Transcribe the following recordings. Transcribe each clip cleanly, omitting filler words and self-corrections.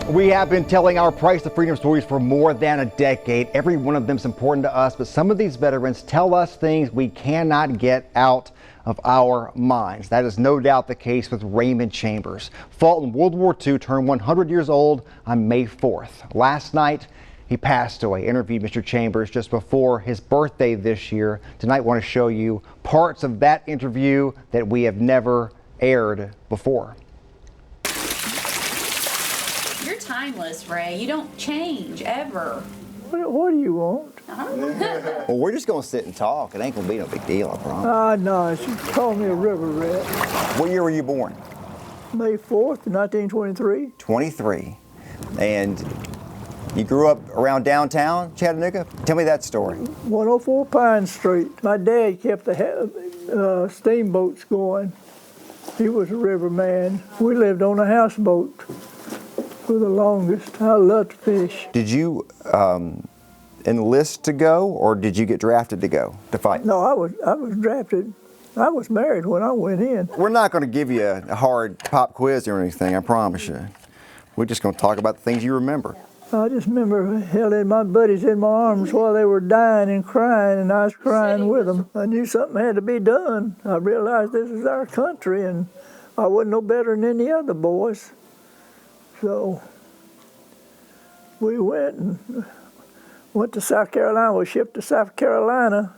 We have been telling our Price of Freedom stories for more than a decade. Every one of them is important to us, but some of these veterans tell us things we cannot get out of our minds. That is no doubt the case with Raymond Chambers. Fought in World War II, turned 100 years old on May 4th. Last night, he passed away. Interviewed Mr. Chambers just before his birthday this year. Tonight, I want to show you parts of that interview that we have never aired before. You're timeless, Ray. You don't change, ever. What do you want? Well, we're just going to sit and talk. It ain't going to be no big deal, I promise. No, she called me a river rat. What year were you born? May 4th, 1923. 23. And you grew up around downtown Chattanooga? Tell me that story. 104 Pine Street. My dad kept the steamboats going. He was a river man. We lived on a houseboat for the longest. I loved to fish. Did you enlist to go, or did you get drafted to go to fight? No, I was drafted. I was married when I went in. We're not going to give you a hard pop quiz or anything, I promise you. We're just going to talk about the things you remember. I just remember holding my buddies in my arms while they were dying and crying, and I was crying with them. I knew something had to be done. I realized this is our country, and I wasn't no better than any other boys. So we went to South Carolina. We shipped to South Carolina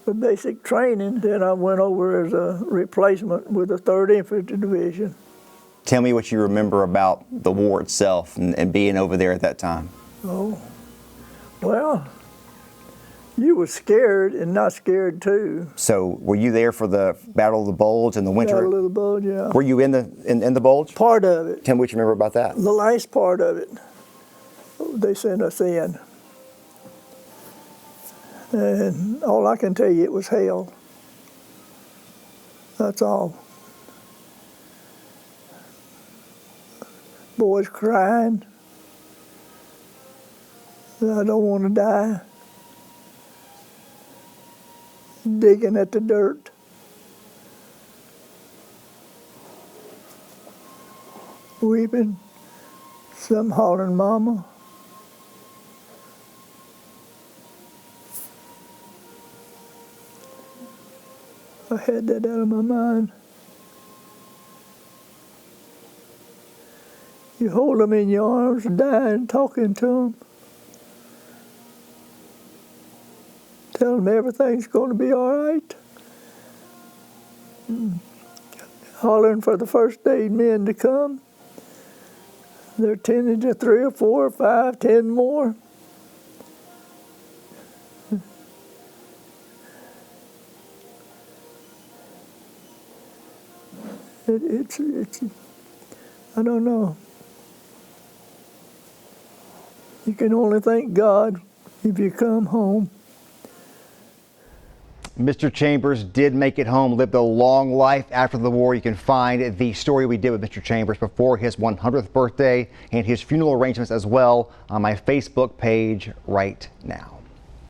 for basic training. Then I went over as a replacement with the 3rd Infantry Division. Tell me what you remember about the war itself and being over there at that time. Oh, well, you were scared and not scared too. So were you there for the Battle of the Bulge in the winter? Battle of the Bulge, yeah. Were you in the Bulge? Part of it. Tell me what you remember about that. The last part of it, they sent us in. And all I can tell you, it was hell. That's all. Boys crying. I don't want to die. Digging at the dirt. Weeping. Some hollering, "Mama." I had that out of my mind. You hold them in your arms, dying, talking to them. Tell them everything's going to be all right. Hollering for the first aid men to come. They're tending to 3 or 4 or 5, 10 more. It's I don't know. You can only thank God if you come home. Mr. Chambers did make it home, lived a long life after the war. You can find the story we did with Mr. Chambers before his 100th birthday and his funeral arrangements as well on my Facebook page right now.